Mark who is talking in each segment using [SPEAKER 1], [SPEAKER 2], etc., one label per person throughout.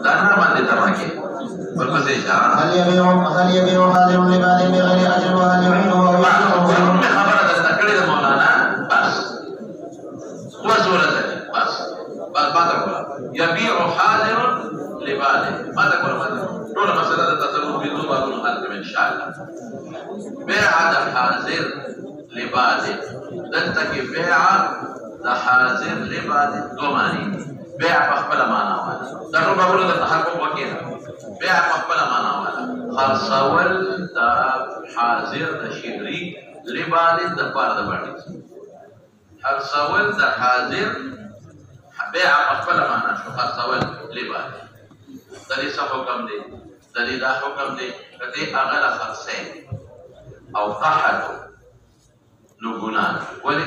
[SPEAKER 1] دانا باندې تماکي ورپسې اشاره
[SPEAKER 2] هل يبيع حاضر لباد بغير اجر وهل يعينه
[SPEAKER 1] خبره د تکړه د مولانا بس وصورت بس ما تقول يبيع حاضر لباد ما تقول ټول مسله د تصرف په دوه باندې حل ان شاء الله بيع د حاضر لباد دلته کې بيع د حاضر لباد دوه معنی بيع په خپل معنا واله دا ټول خبره د تحقق وکړه بيع په خپل معنا واله خرڅول د حاضر د شری لباد د پاره د باندې خرڅول د حاضر بيع په خپل معنا شو خرڅول لباد د دې څه حکم دی د دې دا حکم دی کته هغه لا خرڅه او قحط نو ګناه ولې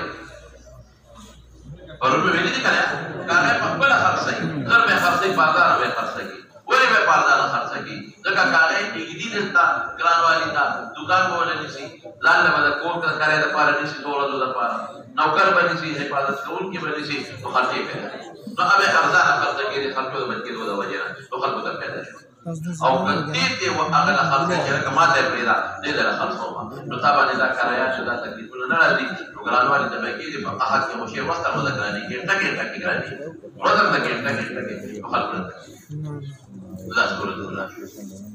[SPEAKER 1] پرونه ویلې دي کنه هغه په خپل خرڅه غیر به خرڅه بازار به خرڅه ولې به بازار خرڅه کی ځکه هغه دې دلته ګران والی دا دکان کوله نشي ځان له بل کوم کاري د پاره نشي دولت د پاره نوکر باندې شي حفاظت کول کې باندې شي نو خرڅه پیدا نو هغه ارزانه خرڅه کې خلکو د بچی د وجه نو خلکو ته پیدا شو او کدی ته هغه خرڅه چې کماته پیدا دې له خرڅه نو تابع دا کاریا چې دا تکلیفونه نه راځي نو ګران والی د بګی په احد کې مشه وخت ودا ګرانی کې ټکي ګرانی ورته ټکي نو خلکو لا صورت الله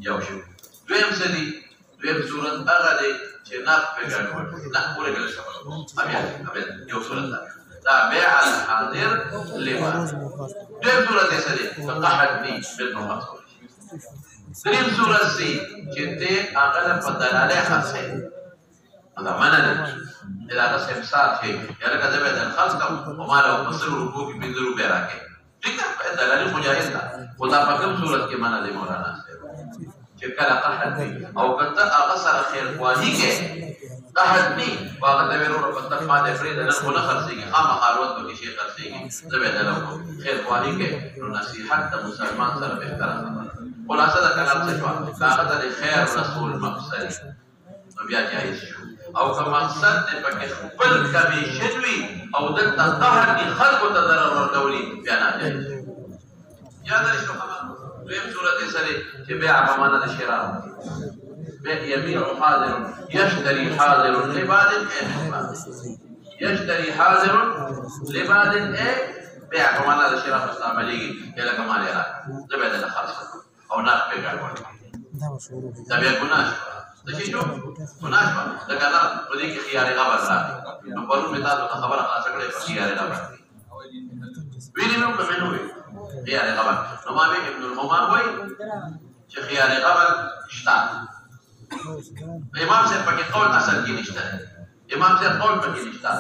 [SPEAKER 1] یو شو دویم سدي دویم صورت هغه دی چې ناف په ګډوډ نه پوره کړل شو بیا یو صورت دا بيع الحاضر لباد دویم صورت یې سدي فقحت ني بالمحصول دریم صورت سي چې ته هغه په دلاله خاصه دا معنا ده دا سمسار چې یاره کده به د خلق او مال او مسر رکوع کې بنځرو به راکې ٹھیک ہے دلاله مجاهد ده خدا په کوم صورت کې معنا دی مولانا چې کله قحط او کته هغه سره خیر خواني کې قحط ني واغه د ورو په تخما د فرید نه خو نه خرڅيږي خامہ حالت به شي خرڅيږي زبې دلو خیر خواني کې نو نصيحت د مسلمان سره به احترام خلاصه د کلام څه شو هغه د خیر رسول مقصد نو بیا جایز شو او که مقصد دې پکې خپل کمیشن وي او د قحط دي خلکو ته ضرر ورکولي بیا نه جایز یاد لرئ خبره دویم صورت یې سره چې بيع په معنا د شراء يبيع حاضر يشتري حاضر لباد يشتري حاضر لباد بيع په معنا د شراء مستعملي کله کمال را زبېد د خاص او نه په ګډوډ دا بیا ګناه د شي شو ګناه دا کله په دې کې خيار غبر راځي نو پرون مې تاسو ته خبره خلاص کړې په خيار غبر ویلې نو کومه نو خيار غبر نو ما به ابن الهمام وای چې خيار غبر شتا امام صاحب پکې قول اصل کې نشته امام صاحب قول پکې نشته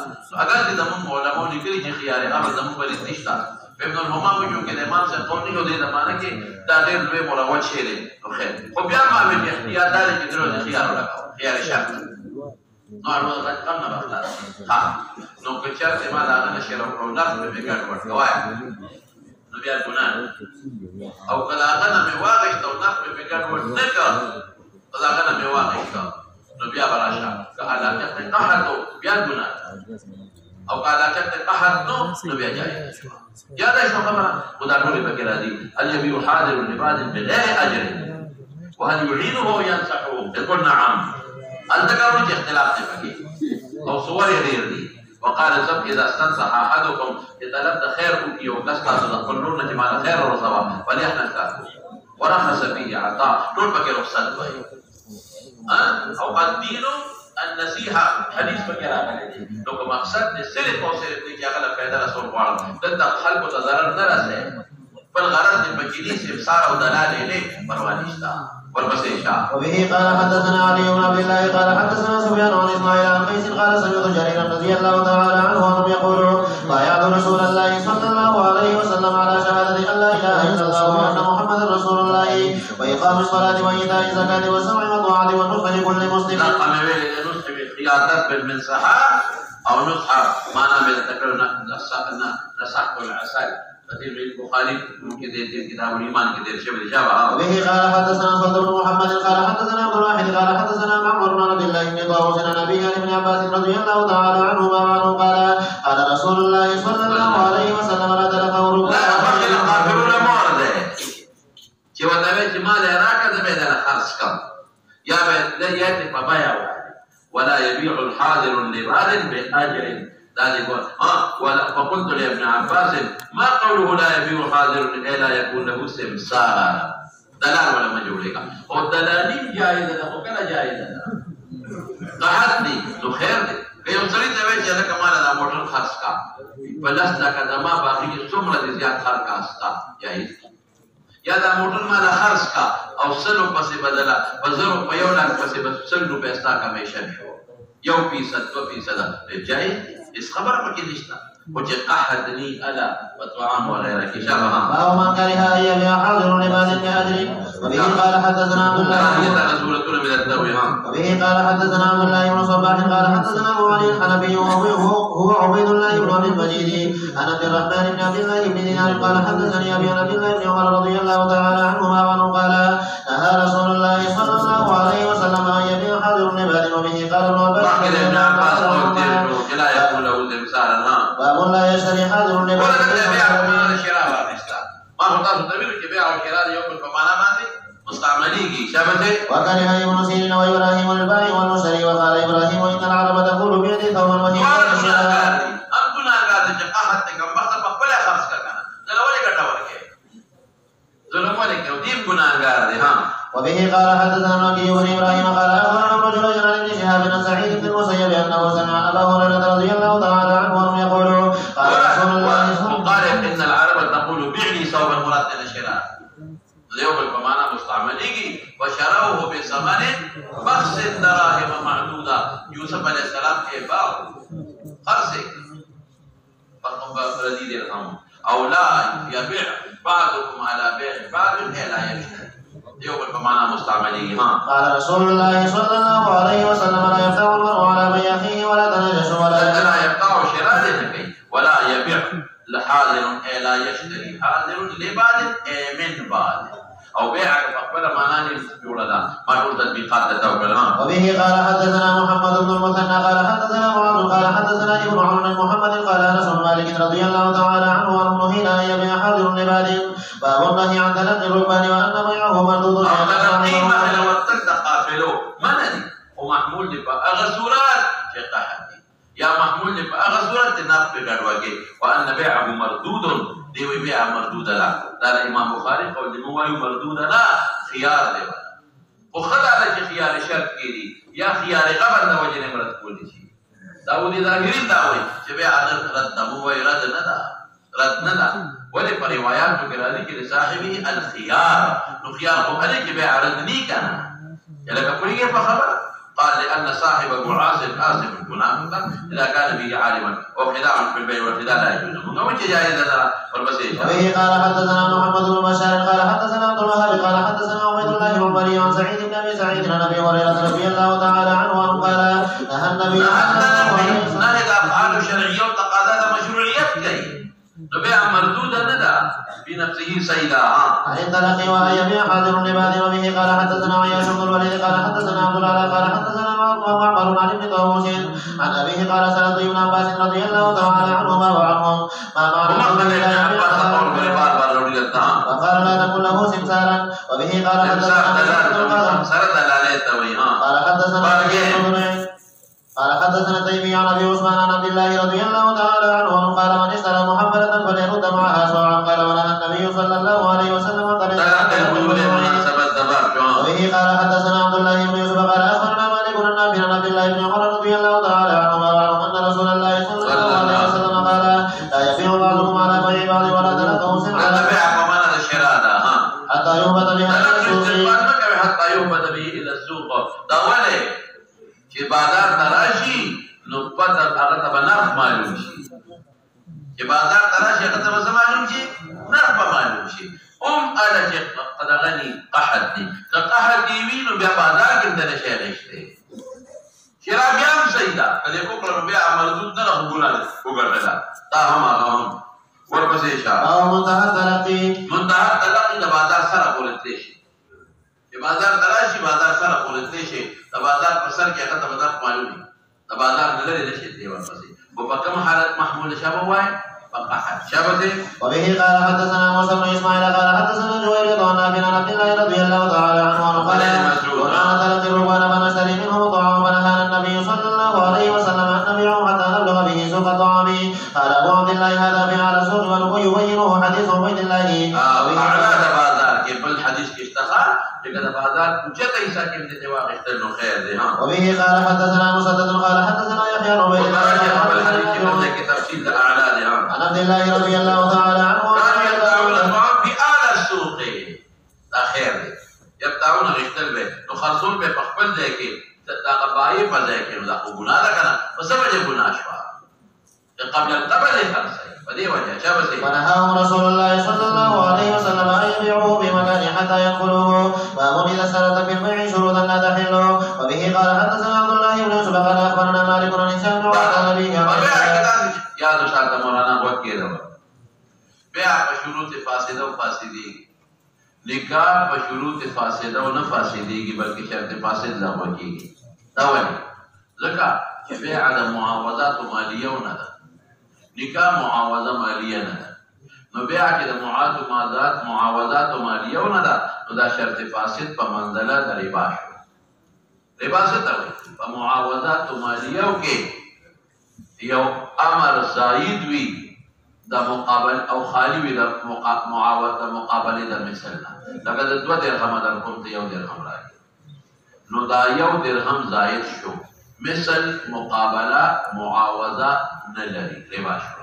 [SPEAKER 1] اگر دې زمون علماء لیکلي چې خيار غبر زمون بل نشته ابن الهمام جو کې امام صاحب قول نه دی د معنی کې دا ډېر لوی مروج شی دی نو خیر خو بیا ما به احتیاط دار چې درو خيار وکړو خيار شرط نو هغه رقم نه راغله ها نو که چېرته ما دا نه شي راوړل نه به ګټ ورکوای نو بیا ګناه او کله هغه نه مې واغښت او نه به ګټ ورنکړ کله هغه نه مې واغښت نو بیا براشه که علاقه قحط بیا ګناه او که علاقه قحط نو بیا جایز یاد شو خبره خدا ټول به کې راځي اليبيع حاضر لباد بغیر اجر وهل يعينه وينصحه يقول نعم انت كانوا اختلاف دی پکې او صور یې ډېر دي وقال سب اذا استنصح احدكم طلب د خیر کو کیو کس تاسو د خپل نور نه جمال خیر او ثواب وليحنا تاسو ورخص فيه عطاء ټول پکې رخصت وای او الدين النصيحه حدیث پکې راغلی دی نو کوم مقصد د صرف او صرف دی چې هغه فائدہ رسول غواړم دلته خلکو ته ضرر نه رسي بل غرض د پکې سمسار او دلال نه پروا نشته
[SPEAKER 2] وبه قال حدثنا علي بن عبد الله قال حدثنا سفيان عن اسماعيل عن قيس قال سمعت جريرا رضي الله تعالى عنه وهم يقولون بايعوا رسول الله صلى الله عليه وسلم على شهاده ان لا اله الا الله وان محمدا رسول الله واقام الصلاه وايتاء الزكاه والسمع والطاعه والنصح لكل مسلم.
[SPEAKER 1] قيادات بالمنصحه او نصح معنا من تكرر نصح العسل كثير من البخاري ممكن كتاب الايمان كثير شبه الجامعه.
[SPEAKER 2] وبه قال حدثنا صلى بن محمد قال حدثنا ابو الواحد قال حدثنا معمر بن عبد الله بن طاووس عن ابي ابن عباس رضي الله تعالى عنهما وعنه قال قال رسول الله صلى الله عليه وسلم لا تلقوا ركوع
[SPEAKER 1] خرص کم یا به یات په بیا ولا يبيع الحاضر لباد بأجر ذلك ولا فقلت لابن عباس ما قوله لا يبيع الحاضر الا يكون له سمسارا دلال ولا مجهول کا اور دلالی جائز ہے او کلا جائز ہے قحطني تو خیر دے کہ یو سړی ته وی چې دا کمال دا موټر خرڅ کا بلس دا کدما باقي څومره زیات خرڅ کا استا جائز یا دا موټر ما دا خرڅ کا او سلو پسې بدلا بزرو په یو لاک پسې بس 100 روپے استا کمیشن شو یو فیصد 2% جائز اس خبر پکې نشته وجه قحطني الا وطعام وغيره شابها
[SPEAKER 2] باب من كره ان يبيع حاضر لباد بأجر وبه قال حدثنا عبد الله
[SPEAKER 1] من الدوي
[SPEAKER 2] وبه قال حدثنا عبد الله بن صباح قال حدثنا ابو علي الحنفي هو عبيد الله بن عبد المجيد عن عبد الرحمن بن عبد الله بن دينار قال حدثني ابي عن عبد الله بن عمر رضي الله تعالى عنهما وعنه قال نهى رسول الله صلى الله عليه وسلم ان يبيع حاضر لباد وبه قال ابن عباس
[SPEAKER 1] لا يكون له تمثالا
[SPEAKER 2] باب لا يشتري حاضر لباد
[SPEAKER 1] ما هو تاسو ته ویل چې بيع او شراء یو په معنا باندې مستعمليږي شابه
[SPEAKER 2] وكره ابن سيرين وابراهيم البائع والمشتري وقال ابراهيم ان العرب تقول بيد ثوبا وهي
[SPEAKER 1] ام ګناګار چې قحط کم وخت په خپل خرڅ کړه نه لوري ګټه ورکړي ظلم ولکه دې ګناګار دي ها
[SPEAKER 2] وبه قال حدثنا نبي بن ابراهيم قال اخبرنا رجل عن ابن شهاب بن سعيد بن المسيب انه سمع ابا هريره رضي الله تعالى عنه يقول قال رسول الله صلى الله عليه وسلم
[SPEAKER 1] ان العرب تقول بعني ثوبا مراد الشراء اليوم بمعنى مستعمليږي وشروه بثمن بخس دراهم معدوده يوسف عليه السلام کے باو خرڅ فقم بردي درهم او لا يبيع بعضكم على بيع بعض لا يشتري يوم بمعنى مستعمليږي
[SPEAKER 2] قال رسول الله صلى الله عليه وسلم لا يفتح المرء على بيع اخيه ولا تنجس
[SPEAKER 1] لا يقطع شراء ولا يبيع لحاضر لا يشتري حاضر لبعض من بعض او بيع فقبل معناه جوړه ما ټول تطبیقات ته وکړه
[SPEAKER 2] وبه قال حدثنا محمد بن المثنى قال حدثنا معاذ قال حدثنا ابن عمرو بن محمد قال انس بن مالك رضي الله تعالى عنه انه نهي ان يبيع حاضر لباد باب النهي عن تلقي الركبان وان بيعه مردود
[SPEAKER 1] قيمه وقت قافلو منني ومحمول لباغسورات قحطي يا محمول لباغسورات ناف بغدوګي وان بيعه مردود دی وی بیا مردود لا دا امام بخاری قول دی موایو مردود لا خيار دی او خدای له خيار شرط کړي یا خيار قبر د وجه نه مراد کولی شي داودی ظاهری دا وی چې بیا رد دمو وی رد نه دا ولې په روایتو کې راځي چې صاحبي الخيار نو خيار هو هغه چې بیا رد نه کنه لکه پوریږي په خبر قال لأن صاحب معاصر آسف المنافق إذا كان به عالما وخداعا في البيع والخداع لا يجوز منه وجه جائز لنا والبسيط.
[SPEAKER 2] وبه قال حدثنا محمد بن بشار قال حدثنا عبد الوهاب قال حدثنا عبيد الله بن مري عن سعيد بن أبي سعيد عن أبي هريرة رضي الله تعالى عنه قال نهى النبي
[SPEAKER 1] نهى أفعال شرعية وتقاضى مشروعية كي نبيع مردودة ندى بنفسه سيدا
[SPEAKER 2] عن الطلاق وأن يبيع حاضر لباد وبه قال حدثنا عياش بن الوليد قال حدثنا عبد الله قال حدثنا معمر عن ابن طاووس عن أبيه قال سألت ابن عباس رضي الله تعالى عنهما وعنهم ما معنى فقال لا تكن له سمسارا وبه قال قال حدثنا تيمي عن ابي عثمان عن عبد الله رضي الله تعالى عنه قال من اشترى محمدا فليرد معها سواء قال ونهى النبي صلى الله عليه وسلم وبه قال حدثنا عبد الله بن يوسف قال اخبرنا مالك بن نافع عن عبد الله بن عمر رضي الله تعالى عنهما وعنه ان رسول الله صلى الله عليه وسلم قال لا يبيع بعضكم على بيع بعض ولا تلقوا سمعا حتى يهبط
[SPEAKER 1] به الى السوق داوله چې بازار تراشي نو پته هغه ته نرخ معلوم شي چې بازار تراشي هغه ته معلوم شي نرخ معلوم شي اله چې قدغني قحط دي که قحط دی وی نو بیا بازار کې د نشه غشته شراب بیا هم صحیح ده کله کوکل بیا مردود نه غوړل وګرځلا تا هم ورپسې شه
[SPEAKER 2] او منتهى
[SPEAKER 1] تلقي د بازار سره کولای شي چې بازار تراشي بازار سره کولای شي د بازار پر سر کې هغه ته بازار معلومي د بازار نه لري نشي دی ورپسې په کوم حالت محمول شابه وای فقحت شابه.
[SPEAKER 2] وبه قال حدثنا موسى بن اسماعيل قال حدثنا جويرية عن نافع عن عبد الله رضي الله تعالى عنه قال
[SPEAKER 1] اعلى د بازار کې بل حدیث کې اشتغال چې د بازار اوچته حصہ کې د جواب اختل نو خیر دی ها
[SPEAKER 2] وبه قال حدثنا مسدد قال حدثنا يحيى بن عبيد الله
[SPEAKER 1] بل حدیث کې تفصیل د اعلى دی ها
[SPEAKER 2] عن عبد الله رضي الله تعالى عنه
[SPEAKER 1] كان يبتاعون المعام في اعلى السوق دا خیر دی یبتاعون اختل به نو خرصول به خپل ځای کې دا قبایي په ځای کې دا ګناه ده کنه په سبب ګناه شو قبل القبل خرصي فدي وجه شابه
[SPEAKER 2] ونهاهم رسول الله صلى الله عليه وسلم ان يبيعوه بمكان حتى يدخلوه باب اذا اشترط في البيع شروطا لا تحل وبه قال حدثنا عبد الله بن يوسف قال اخبرنا مالك عن هشام بن ابي
[SPEAKER 1] يا شاهد مولانا وکیل بيع بشروط فاسده وفاسدي نکاح بشروط فاسده و نه فاسديږي بلکې شرط فاسد لا وکیږي دا ولې ځکه چې بيع د معاوضات ماليه و نه ده نکاح معاوضه ماليه نه ده نو بيع کې د معاوضات ماليه و نه ده نو دا شرط فاسد په منزله د ربا شو ربا څه ته وایي په معاوضات ماليه کې یو امر زائد وي د مقابل او خالی وي د معاوضه مقابله د مثل نه لکه د 2 درهم درکوم ته 1 درهم راځي نو دا 1 درهم زائد شو مثل مقابله معاوضه نه لري ربا شو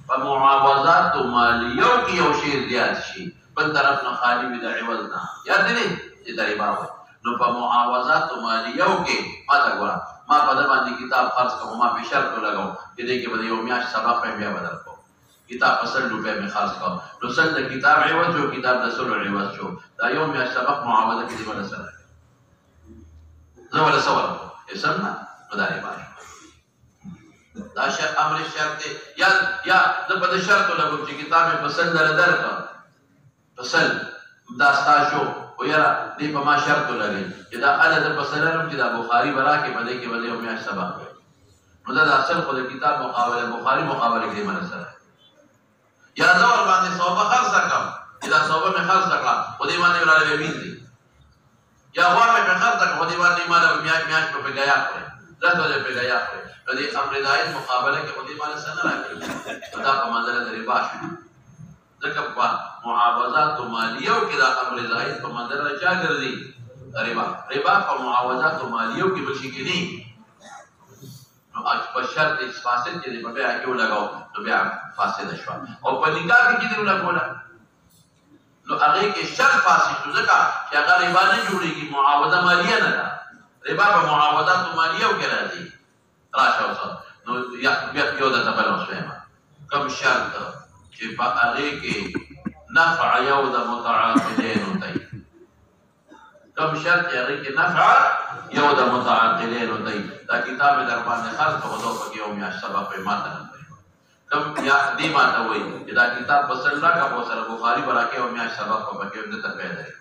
[SPEAKER 1] په معاوضات مالیو کې یو شی زیات شي بل طرف نه خالی وي د عوض نه یاد دي چې دا ربا وي نو په معاوضات مالیو کې ما ته ګوره ما په دې باندې کتاب خرڅ کوم ما په شرط لګاو چې دې کې به یو میاشت سبق په بیا بدل کوم کتاب په 100 روپے می خرڅ کوم نو سل د کتاب عوض او کتاب د 100 عوض شو دا یو میاشت سبق معاوضه کې دی ولا سره زه ولا سوال اسمنا مداري باندې دا شرط امر شرط یا د په شرط لګو چې کتاب په 100 درکا په 100 دا تاسو ويرا دې په ما شرط لګي چې دا اله د پسلرم چې دا بخاری برا کې بده کې بده یو میاشت سبق نو دا اصل خو د کتاب مقابله بخاری مقابله کې من سره یا زور باندې صوبه خرڅ کړم چې دا صوبه مې خرڅ کړه او دې باندې ولاره به دي یا غوړ مې خرڅ کړه او دې باندې ما د میاشت په گیا کړې راته په گیا کړې دې امر دایي مقابله کې دې باندې سره راکړي دا په منځله د ربا شو ځکه په معاوضات مالیو کې دا امر زائد په منځله چا ګرځي ربا په معاوضات مالیو کې بشي کې نه نو اج په شرط فاسد کې په بیا کې ولګاو نو بیا فاسد شو او په نکاح کې دې ولګولا نو هغه کې شرط فاسد ځکه چې هغه ربا نه جوړيږي معاوضه مالیه نه ده ربا په معاوضات مالیو کې راځي راشه اوسه نو یو د تبل اوسه کوم شرط چې په هغه کې نفع یو د متعاقدین وتی کوم شرط هغه کې نفع یو د متعاقدین وتی دا کتاب در باندې خاص په وضو کې یو میاشت سبق په ماته کوم یا دې ماته وایي چې دا کتاب په سره کا په سره بخاری براکه یو میاشت سبق په کې د ته پیدا شي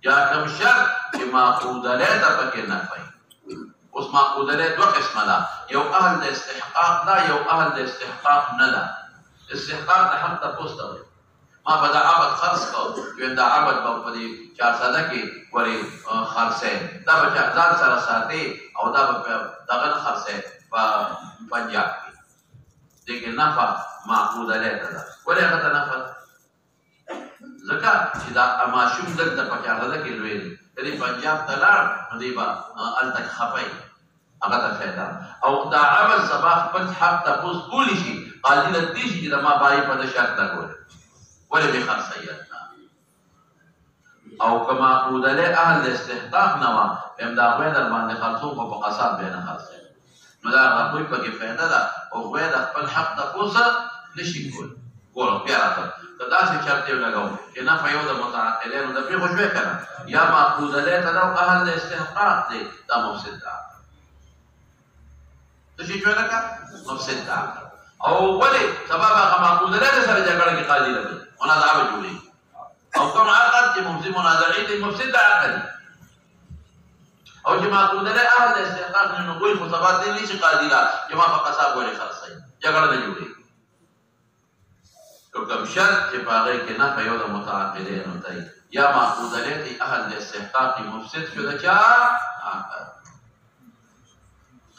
[SPEAKER 1] یا کوم شرط چې معقوده له د پکې نه پي اوس معقوده له دوه قسمه ده یو اهل د استحقاق ده یو اهل د استحقاق نه ده استحقاق د حق ته پوسټ دی ما په دا عبادت خرڅ کو یو دا عبادت په دې 400 کې ورې خرڅه دا به ځان سره ساتي او دا به دغه خرڅه په پنجاب کې دغه نفع معقوده له ده ولې هغه نفع زکه چې دا ماشوم دلته په 400 کې لوي دی پنجاب ته لاړ دی با الته خپای هغه ته فائدہ او دا عمل سبا خپل حق تاسو کولی شي قاضي د دې چې د ما بای په شرط تا کول ولې به خرڅیات او کما اودله اهل استحقاق نوا هم دا غوې در باندې خرڅو په قصاب به نه خرڅي نو دا غوې په کې فائدہ ده او غوې د خپل حق تاسو نشي کول ګورو بیا راته دا څه چرته لګاو چې نه فایو د متعاقلین د په خوشوي کړه یا معقوده ته دا اهل استحقاق دي دا مفسد ده تشي جوړه مفسد ده او ولې سبب هغه معقوده له سره جګړه کې قاضي لګي ona دا به جوړي او کوم عقد چې مفسد منازعه دي مفسد عقد او چې معقوده له اهل استحقاق نه کوئی خطبات دي نشي قاضي لا چې ما په قصاب ولې خرڅي جګړه نه جوړي کوم شرط چې باغې کې نه په یو د متعاقدین وتاي یا معقوده له اهل استحقاق مفسد شو دا چا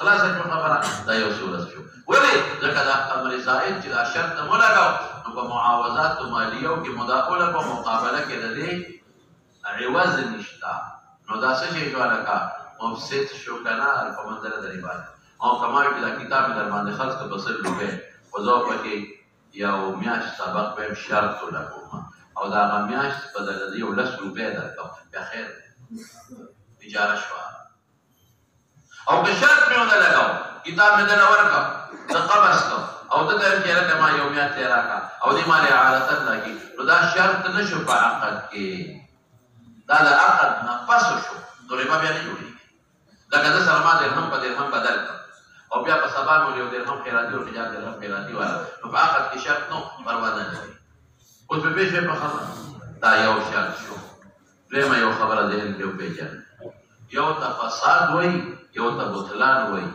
[SPEAKER 1] خلاص شو خبره دا یو صورت شو ولې ځکه دا امر زائد چې دا شرط مو لګاو نو په معاوضات مالیو کې مداخله په مقابله کې د دې عوض نشتا نو دا څه شي شو لکه مفسد شو کنه په منځره د ریبان او کما چې دا کتاب در باندې خرڅ په بسل لوبه او زه پکې یو میاش سبق به شرط لګوم او دا میاش په دغه یو لس روپے درکوم بیا خیر اجاره شو او که شرط مې ونه لګاو کتاب مې دلته ورکړ د قبض کو او ته ته چې راته ما یو میاشت راکا او دې مالې عادت لګي نو دا شرط نشو په عقد کې دا د عقد نه پس شو نو ربا بیا نه جوړي لکه د سره ما درهم په درهم بدل کړ او بیا په سبا مو یو درهم خیراتي او تجارت درهم خیراتي والا نو په عقد کې شرط نو پروا نه لري اوس په پیښه په خبره دا یو شرط شو لما یو خبره ده یو پیژن یو ته فساد وای یو ته بطلان وای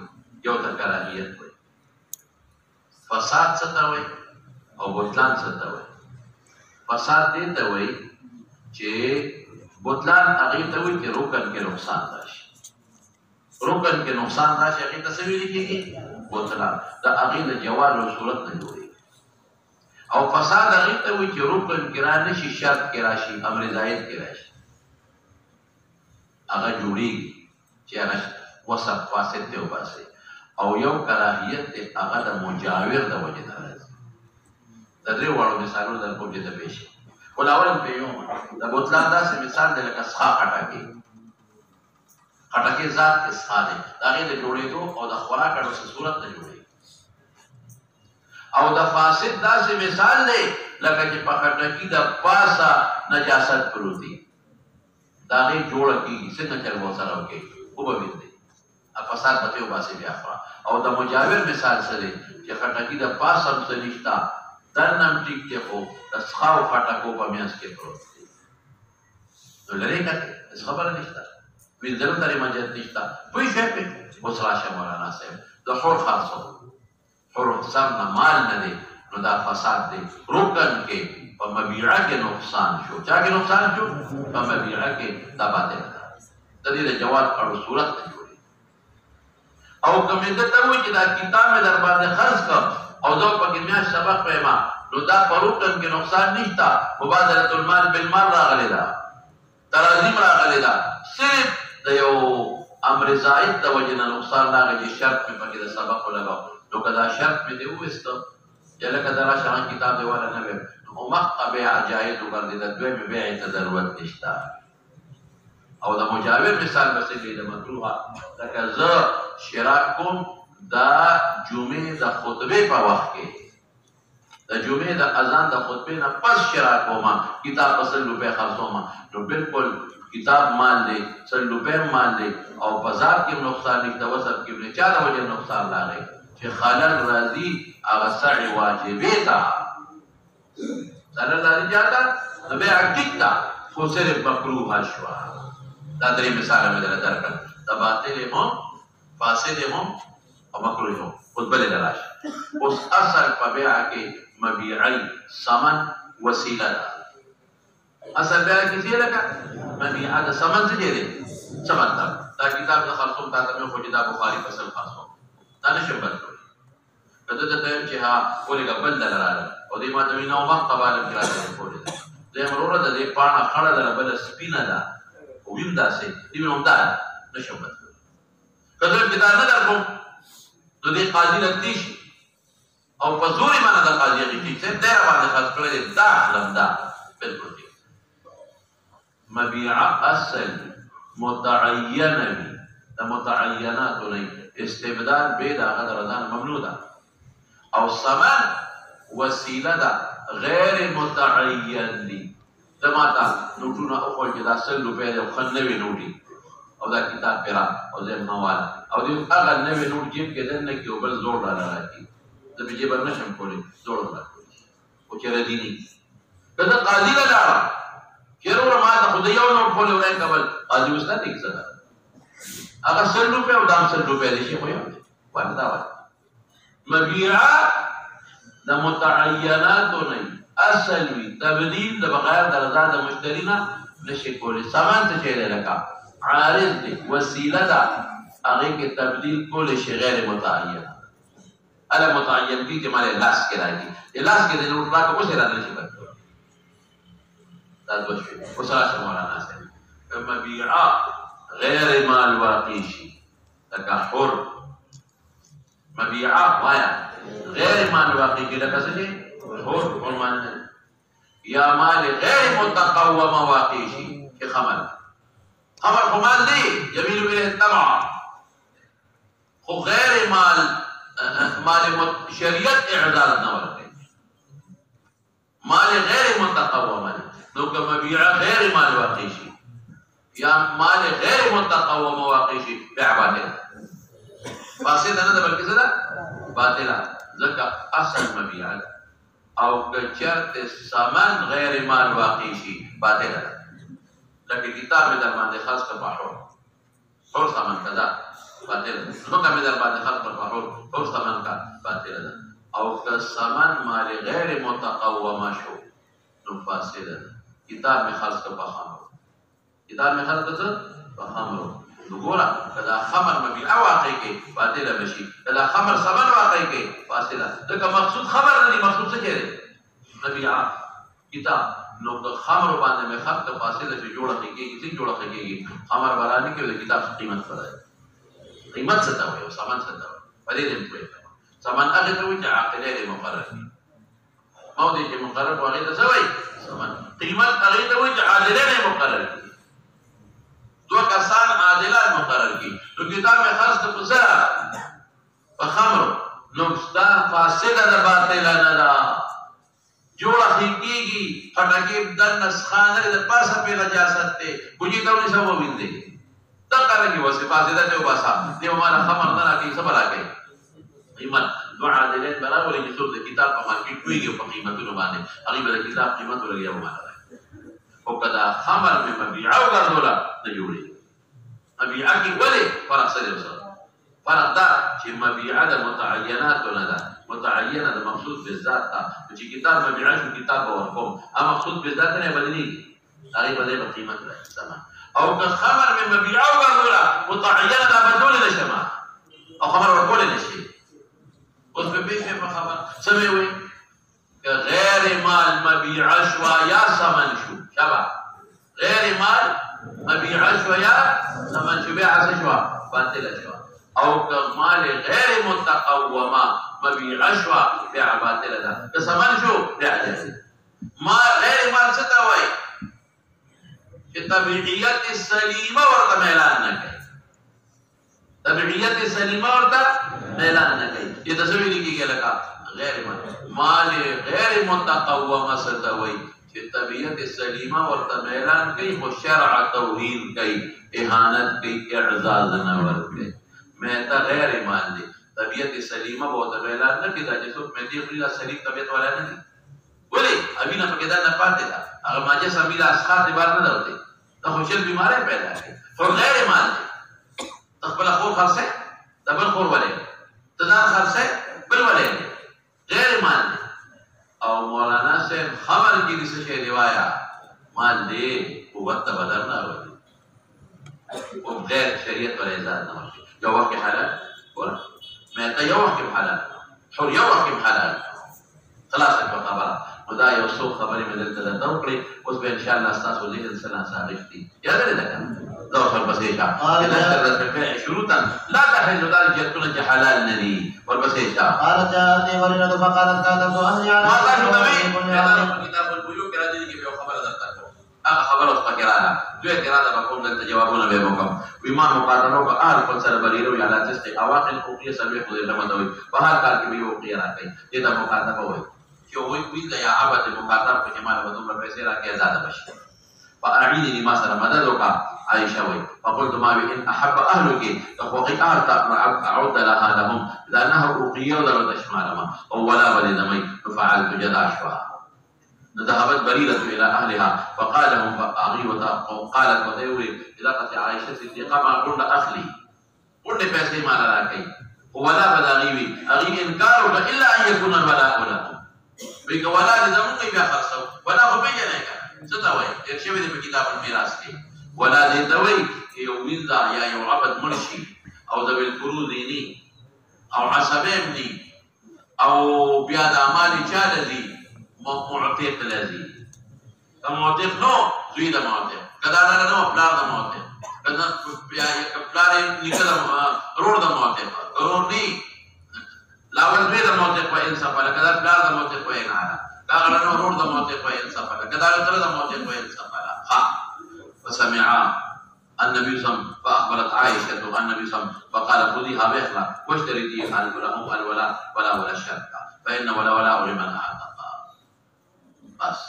[SPEAKER 1] یو ته کراهیت وای فساد څه ته وای او بطلان څه ته وای فساد دې ته وای چې بطلان هغه ته وای چې رکن کې نقصان راشي رکن کې نقصان راشي هغه ته څه ویل کېږي بطلان دا هغه د جواز او صورت نه جوړي او فساد هغه ته وای چې رکن کې را نشي شرط کې راشي امر زائد کې راشي هغه جوړیږي چې هغه وصف فاسد ته وباسي او یو کراهیت هغه د مجاور د وجه نه راځي د درې وړو مثالونو در کوم چې ته پیښ ولاول په یو د بوتلان داسې مثال دی لکه څخه خټکی ذات څخه دی هغه د جوړېدو او د خوراک اړو صورت نه جوړي او د فاسد داسې مثال دی لکه چې په خټکی د پاسه نجاست پروتي دا غي جوړ کیږي څنګه چې وو سره وکي او به ویني فساد پته وباسي بیا خورا او د مجاور مثال سره چې خټکی د پاسه سنشتا دنم ټیک ته خو د ښاو خټکو په میاس کې پروت دی نو لري کته خبره نشته وینځل ترې مجد نشته پوي شه په وسلا شمولانا صاحب د حر خاصو حر سم نه مال نه دی نو دا فساد دی رکن کې په مبيعه کې نقصان شو چا کې نقصان شو په مبيعه کې دا باندې د دې جواز اړو صورت نه جوړي او کوم دې ته وایي چې دا کتاب مې در باندې خرڅ کړ او زه په کې میا سبق پېما نو دا پروتن کې نقصان نشته مبادله المال بالمال راغلی دا ترازیم راغلی دا صرف د یو امر زائد د وجه نه نقصان راغلی شرط مې پکې د سبق ولګاو نو کدا شرط مې دی وېستو جلکه درا شان کتاب دی ولا نه او مخ بيع جائز وګرځي د دوی بيع ته ضرورت نشته او د مجاور مثال بسې دی د مکروه لکه زه شراک کوم دا جمعې د خطبه په وخت کې د جمعې د اذان د خطبه نه پس شراک کوم کتاب اصل روپے خرڅوم نو بالکل کتاب مال دی سل روپے مال دی او بازار کې نقصان نشته وسب کې نه چا د وجه نقصان راغی چې خلل راضي هغه سړی واجبې تا سره لري جاتا نو به حقیقت خو صرف مکروه شوا دا درې مثال مې درکړ دا باطل هم فاسد هم او مکروه هم اوس بل دراش اوس اصل په بيع کې مبيعي ثمن وسيله ده اصل بيع کې څه لګا مبيع دا ثمن څه دی ثمن دا کتاب د خرڅوم تا ته خو دا بخاري فصل خاصو دا نشم بدل کله ته چې ها ولګا بل دراله او دې ما ته ویناو وخت قباله کې راځي کوله دې مرور د دې پاڼه خړه ده بل سپینه ده او ویم داسې دې نو دا نشم بدل کله چې دا نه درکو نو دې قاضي لتیش او په زوري باندې د قاضي کې چې دا باندې خاص کړی دا لمدا بالکل مبيع اصل متعینه د متعینات نه استبدال به دا غدر ځان ممنوع ده او ثمن وسیله ده غیر متعین دي دماته نوټونه او خو دا سل روپے د خنوي نوټي او دا کتاب پیرا او زم نوال او دې هغه نوې نوټ جیب کې دنه کې او بل زوړ راځي د بيجي بر نشم کولې زوړ راځي او چې ردی دي کله قاضي لا لاړ چیرې ما ته خدای یو نوټ کولې ورای قبل قاضي وسته دې څه هغه سل روپے او دام سل روپے دي شي خو یو ورته دا مبيع د متعینات نه اصل وی تبدیل د بغیر د رضا د مشتری نه نشي کولی سامان ته چیرې لکه عارض دی وسیله ده आगे के तब्दील को ले غیر متعین الا متعین کی کہ مالے لاس کے رائے گی لاس کے دن اٹھا کو سے رہنے سے کرتے تدوشي وسلاش مولانا سيدي مبيعات غير مال واقيشي تكحر مبيعات وايا غير مال واقيشي لك سجي حر قرمان يا مال غير متقوم واقيشي كخمل خمر خمال دي يميل اليه الطبع غير مال شريعة اعداد نور مال غير متقوم نو که مبيع غير مال واقعي یا مال غير متقوم واقعي بيع باطل فاسد نه ده بلکې څه ده باطل ځکه اصل مبيع او کچرت سامان غير مال واقعي باطل ده لکه کتاب در باندې خاص کا حر سامان کذا باطل نو که در باندې خاص کا حر سامان کا باطل ده او که سامان مال غير متقوم شو نو فاسد ده کتاب میں خاص کا بخامر کتاب میں خاص کا بخامر نگورا کدا خمر مبيع واقعي کې باطل بشي کدا خمر سمن واقعي کې فاصله دغه مقصود خبر نه مقصود څه کېږي مبيع کتاب نو د خمر باندې میں خاص کا فاصله چې جوړه کېږي چې جوړه کېږي خمر برانی کې د کتاب قیمت فرای قیمت څه ته وي او سامان څه ته وي په دې دې په سامان هغه ته وي چې عاقله مقرر موضوع کې مقرر واغې ته څه وي سامان قیمت هغه ته وایي چې عادلانه مقرر کی دو کسان عادلان مقرر کی نو کتاب میں خاص ته پسرا په خمر نو ستا فاسده ده باطل نه ده جوړه کیږي فټکی د نسخانه د پاسه په نجاست ته بوجي ته ونی سمو وینځي دا کارږي واسه فاسده ته واسه دیو مال خمر نه راکې صبر راکې قیمت دو عادلان برابر کې څو د کتاب په مارکیټ ویږي په قیمتونو باندې هغه د کتاب قیمت ورګي او مال او کدا خمر میں مبيع او ګرځولا نه جوړي مبيع کی ولې فرق سره وسره فرق دا چې مبيع د متعینات نه ده متعینه د مقصود بالذات ته چې کتاب مبيع شو کتاب ورکوم ا مقصود بالذات نه بدلی هغه په قیمت راځي سما او که خمر میں مبيع او ګرځولا متعینه د بدول نشما او خمر ورکول نشي اوس په بیسه په خبر سموي غير مال مبيع شوا يا ثمن شو شبا غير مال مبيع شوا يا ثمن شو بيع شوا باطل شوا او كمال غير متقوما مبيع شوا بيع باطل ده ثمن شو بيع جائز ما غير مال ستوي الطبيعيات السليمه ورته اعلان نه کوي طبيعيات السليمه ورته اعلان نه کوي یہ تصویر کیږي لکه غیر مال غیر متقوم ستوي چې طبيعت سلیمه ورته اعلان کوي خو شرع توهین کوي اهانت کوي اعزاز نه ورکوي مې ته غیر مال دي طبيعت سلیمه ورته اعلان نه کوي دا چې څوک مې دې خپل سلیم طبيعت والا نه دي ولې ابینه په کې دا نه پاتې ده هغه ماجه سمیلا اسخار دی بار نه درته ته خوشل بیماری پیدا کوي خو غیر مال دي خپل خور خرڅه دبل خور ولې تدار خرڅه بل ولې غیر مال دي او مولانا سے خبر کی کسی شے روایا مال دے قوت بدر نہ ہوئی وہ غیر شریعت پر اعزاز نہ ہوئی جو وقت حلال ورا میں تا یو وقت حلال حر یو وقت حلال خلاص کو خبر خدا یو سو خبر میں دل ته توکړي اوس به ان شاء الله تاسو ذهن سره ثابت دي یاد لرئ دا خبر بسیشا اذا اشترط شروطا لا تحل ذلك يكون حلال ندي والبسيشا
[SPEAKER 2] قالت جاءتني مريضة فقالت كاتبت أهلي على
[SPEAKER 1] ما قالوا نبي كتاب البيوع كرا دي کې یو خبره درته هغه خبره اوس پکې رااله دوی اراده وکوم دلته جوابونه به وکم ویمان مقاتلو کا اهل پر سره بلیرو یا لاتست اواخر اوقیه سمې خو دې لمه دوی په هر کار کې به یو اوقیه راکې دې ته مقاتله وایي چې وی دا یا عبادت مقاتله په جمال و دومره پیسې راکې آزاد بشي فاعيني ما سره مدد وکا عائشة وي فقلت ما بي إن أحب أهلك فقوقي أعود لهم لأنها أوقية ولا تشمال ولا ولدمي ففعلت جد عشوها ذهبت بريدة إلى أهلها فقال لهم فأغي وقالت وتيوري إذا قلت عائشة صديقة ما قلنا أخلي قلنا فاسي ما لراكي ولا بلاغيوي أغي إنكارك إلا أن يكون الولاء لكم بك ولا لزمك بأخرصه ولا هو بيجنك ستوي يكشف دي بكتاب الميراث كي ولا دي دوي يو ويندا يا يو عبد مرشي او ذوي الفروض ني او عصبين ني او بیا د اعمال چا لذي معتق لذي معتق نو زوی د معتق کدا نه نو پلار د معتق کدا بیا پلار نکله رور د معتق رور ني لاول زوی د معتق و انصاف کدا پلار د معتق و انعاله كان رور د موتق وينصف كذلك ترى د موتق وينصف فسمع النبي صلى الله عليه وسلم فأخبرت عائشة النبي صلى الله عليه وسلم فقال خذيها بإخلاء واشتريتيها الولاء ولا الشرك فإن ولا لمن أعتق بس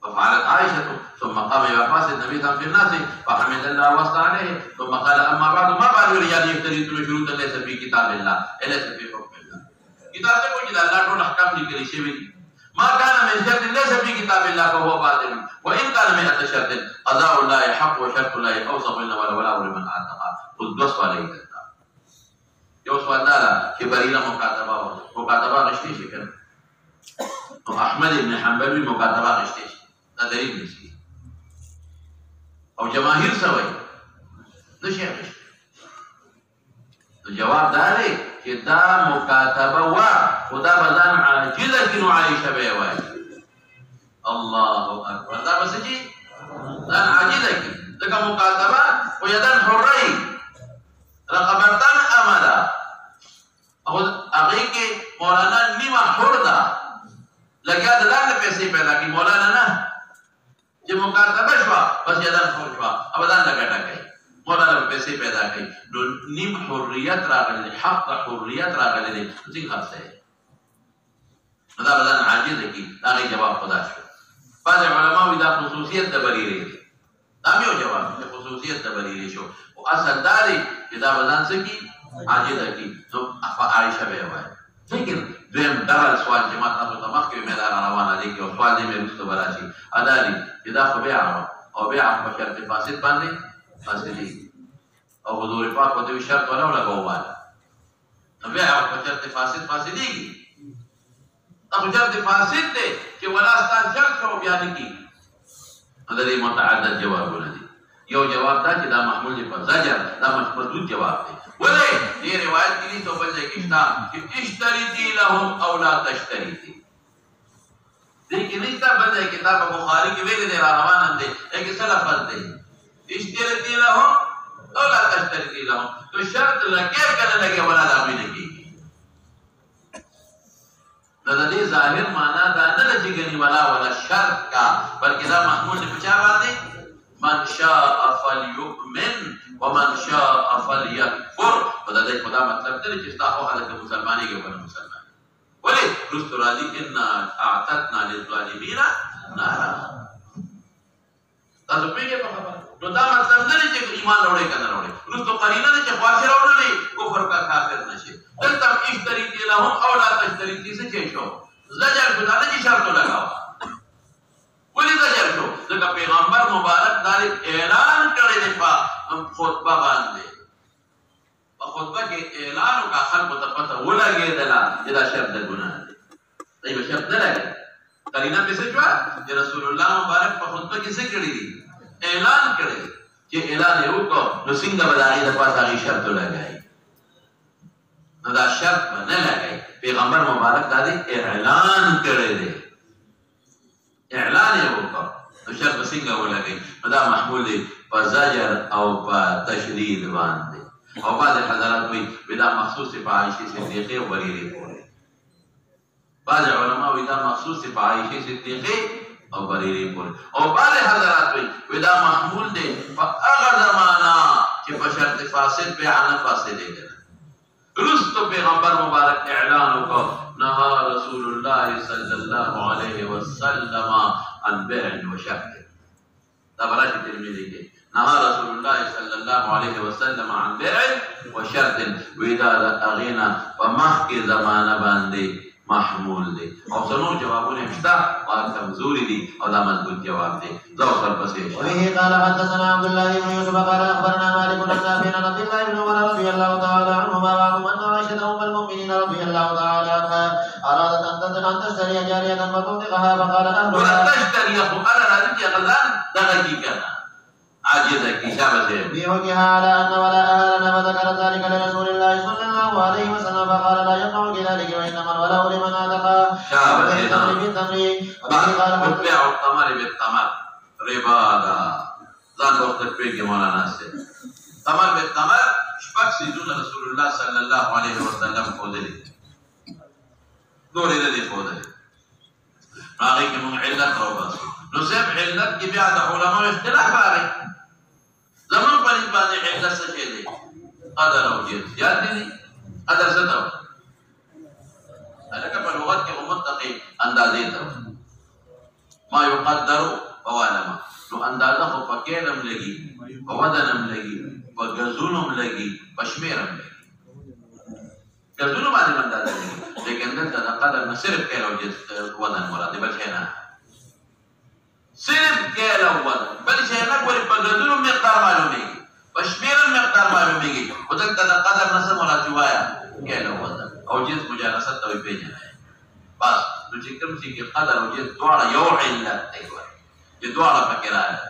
[SPEAKER 1] ففعلت عائشة ثم قام إلى فاس النبي صلى الله عليه وسلم في الناس فحمد الله وصلى عليه ثم قال أما بعد ما بال الرجال يشترطون شروطا ليس في كتاب الله ليس في حكم الله كتاب تقول الله تعالى أحكام لكل شيء ما كان من شرط ليس في كتاب الله فهو باطل وإن كان 100 شرط قضاء الله حق وشرط الله أوصف إن ولا لمن أعتق قد وصف عليه الكتاب يوصف الله كبرينا مكاتبة غشتي شكرا أحمد بن حنبل مكاتبة غشتي هذا دليل نسي أو جماهير سوي نشي غشتي الجواب داري كدا مكاتبة وخدا بزان عاجزة كنو عائشة بيواي الله أكبر دا بس جي دان عاجزة كي لك مكاتبة ويدان حري رقبتان أمدا أغيك مولانا نيما حردا لكي دان پیسے پیدا کی مولانا نا جي مكاتبة شوا بس يدان حر شوا ابدان لگتا کئی مولانا پیسے پیدا کئی نیم حریت راغلی حق حریت راغلی ځکه خرڅه دا بدن عاجز کی دا غي جواب خدا شو بعض علماء دا خصوصیت د بریری دا یو جواب د خصوصیت د بریری شو او اصل داري چې دا بدن سکی عاجز کی نو عائشہ به وای لیکن دیم ډول سوال چې ما تاسو ته مخکې میدان روانه دي او سوال دې مې رسته وراشي اداري چې دا خو بیا او بیا په شرط فاسد باندې فاسدي او حضور پاک په دې شرط ولا لګوواله بیا په شرط فاسدي ابو شرط فاسد دي چې ولا ستان شرط شو بیان کی دې متعدد جوابونه دي یو جواب دا چې دا محمول دی په زجر دا محدود جواب دی ولې دې روایت کې څه بل ځای کې شته چې اشتریتی لهم او لا تشتریتی دې کې نشته بل ځای کتاب بخاری کې ویل دی روان دي یک سلفت دی اشتریتی لهم او لا تشتریتی لهم تو شرط لکه کنه لګي ولا دا وی نه کیږي دا دې ظاهر معنا دا نه چې غني ولا شرط کا بلکې دا محمول دی په چا باندې من شاء فليؤمن ومن شاء فليكفر ودا دې خدا مطلب دی چې تاسو حالت مسلمانۍ کې ونه مسلمان ولې رسول راضي ان اعتدنا للظالمين نارا تاسو پیږه په خبره نو دا مطلب نه چې ایمان وروړي کنه وروړي رسول قرینه دې چې خاصه وروړي کفر کا کافر نشي دلته اشتری لهم او لا تشتری دې څه شو زجر خدا دې شرط لگاو ولې زجر شو ځکه پیغمبر مبارک دا اعلان کړی دی په خطبه باندې په خطبه کې اعلان وکړ خلکو ته پته ولګېدله چې دا شرط د ګناه دی دا شرط نه لګي قرینه په څه شو چې رسول الله مبارک په خطبه کې څه کړی دی اعلان کړی چې اعلان یې وکړ نو څنګه به د هغې دپاسه هغې شرط ولګوي نو دا شرط به نه لګوي پیغمبر مبارک دا دی اعلان کړی دی اعلان یې وکړ نو شرط به څنګه ولګوي نو دا محمول دی په زجر او په تشدید باندې او بعض حضرات وایي دا مخصوص په عایشې صدیقې او بریرې پورې بعض علما وایي دا مخصوص په عایشې صدیقې او بریرې پورې او بعض حضرات وایي دا محمول دی په هغه زمانه چې په شرط فاسد بیع نه فاسدې کړه رستو پیغمبر مبارک اعلان وکړ نهى رسول الله صلی الله علیه وسلم عن بيع وشرط دا براشي ترمذی کې نهى رسول الله صلی الله علیه وسلم عن بيع وشرط ودا اغینا په مخکې زمانه باندې محمول دی او څلور جوابونه شته او کمزوري دي او دا مضبوط جواب دی ذو سر پسې
[SPEAKER 2] وبه قال حدثنا عبد الله بن يوسف قال اخبرنا مالك بن نافع عن عبد الله بن عمر رضي الله تعالى عنهما وعنهم ان عائشه ام المؤمنين رضي الله تعالى عنها ارادت ان تشتري جاريه فتطلقها فقال اهلها
[SPEAKER 1] ولا تشتري انا راضي غزان دغه کی کنه عاجزة كتابة
[SPEAKER 2] بحكها على أن ولا أهلنا فذكر ذلك لرسول الله صلى الله عليه وسلم فقال لا يقع كذلك وإنما الولاء لمن أعتق بالتمر بالتمر. وبه قال
[SPEAKER 1] بتبيع التمر بالتمر ربا دا ځان وخت پیږي مولانا سے تمر بالتمر شپږ سيزونه رسول الله صلى الله عليه وسلم خودلي نور دې خودلي هغه کې مون علت او بس نو سب علت کې بیا د علماء اختلاف راغی زمون په دې باندې علت څه دی قدر او جنس یاد دي قدر څه ته هغه په لغت کې متقي اندازې ته ما يقدر ووالما نو اندازه خو په کېلم لګي په ودنم لګي په غزونم لګي په شمیرم لګي غزونو باندې اندازه لګي لیکن دلته د قدر نه صرف کېلو جنس ودن مراد بل شي نه صرف کېلو ودن بل شي نه ګوري په غزونو مقدار معلومیږي په شمیرم مقدار معلومیږي او دلته د قدر نه مراد وایا کېلو ودن او جنس مجانست ته پیژنه بس نو چې کوم چې قدر او جنس دواړه یو علت دی دواړه پکې راځي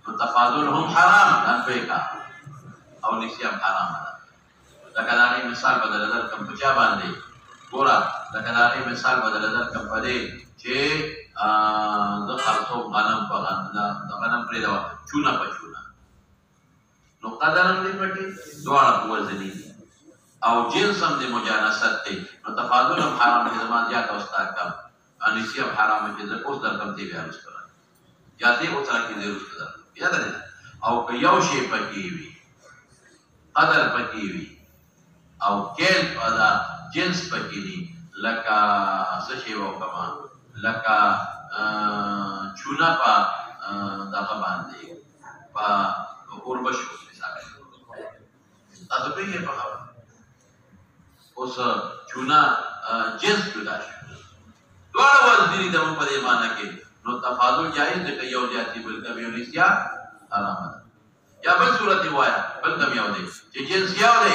[SPEAKER 1] نو تفاضلهم حرام انفیکا او نسیم حرام ده لکه دا غي مثال بدل درکم په چا باندې ګوره لکه دا غي مثال بدل درکم په دې چې د خاصو غنم په غنم پرې دا چونه په چونه نو قدر هم دې پکې دواړه په وزني او جنس هم دې مجانست دی نو تفاضلهم حرام دي زمان زیات او ستا کم انسیم حرام دي زه اوس درکم دی بیا رسول یا دې او سره کې ضرورت ده یاد لرئ او که یو شی پکې وي قدر پکې وي او کېل دا جنس پکې دي لکه څه شی وکما لکه چونه په دغه باندې په اوربشو مثال تاسو په یې په خبره اوس چونه جنس جدا شو دواړه وزن دي په دې معنی کې نو تفاضل جائز ده که یو جاتی بل کم یو نسیا حرام ده یا بل صورت وایا بل کم یو ده چې جنس یو ده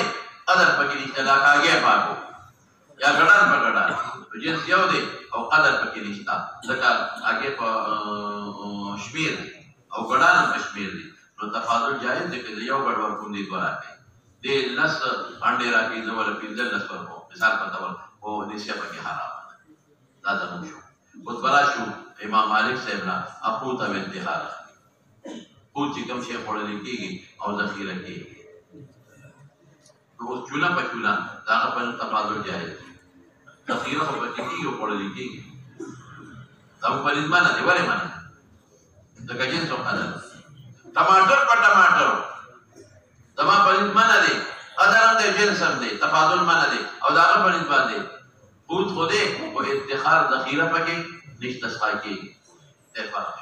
[SPEAKER 1] قدر پکې نشته دا کاږي پاکو یا ګډان په ګډان جنس یو ده او قدر پکې نشته ځکه هغه په شمیر او ګډان په شمیر دي نو تفاضل جائز ده که یو ګډ ورکوم دي دوه راکې دې لس انډه راکې زول پیځل لس ورکو مثال په تور او نسیا پکې حرام ده دا زموږ شو اوس بلا شو امام مالک صاحب نا اپو ته انتحار او چې کوم شی خوړل کېږي او ذخیره کېږي اوس چولا په چولا دا په تفاضل جایز ذخیره په کېږي او خوړل کېږي دا په دې معنی دی ولې معنی دا کجن څو قدر ټماټر په ټماټر دما په دې معنی دی قدر هم دی جنس هم دی تفاضل معنی دی او دا په دې باندې خود خوده او ادخار ذخیره پکې نشته ساکي فرق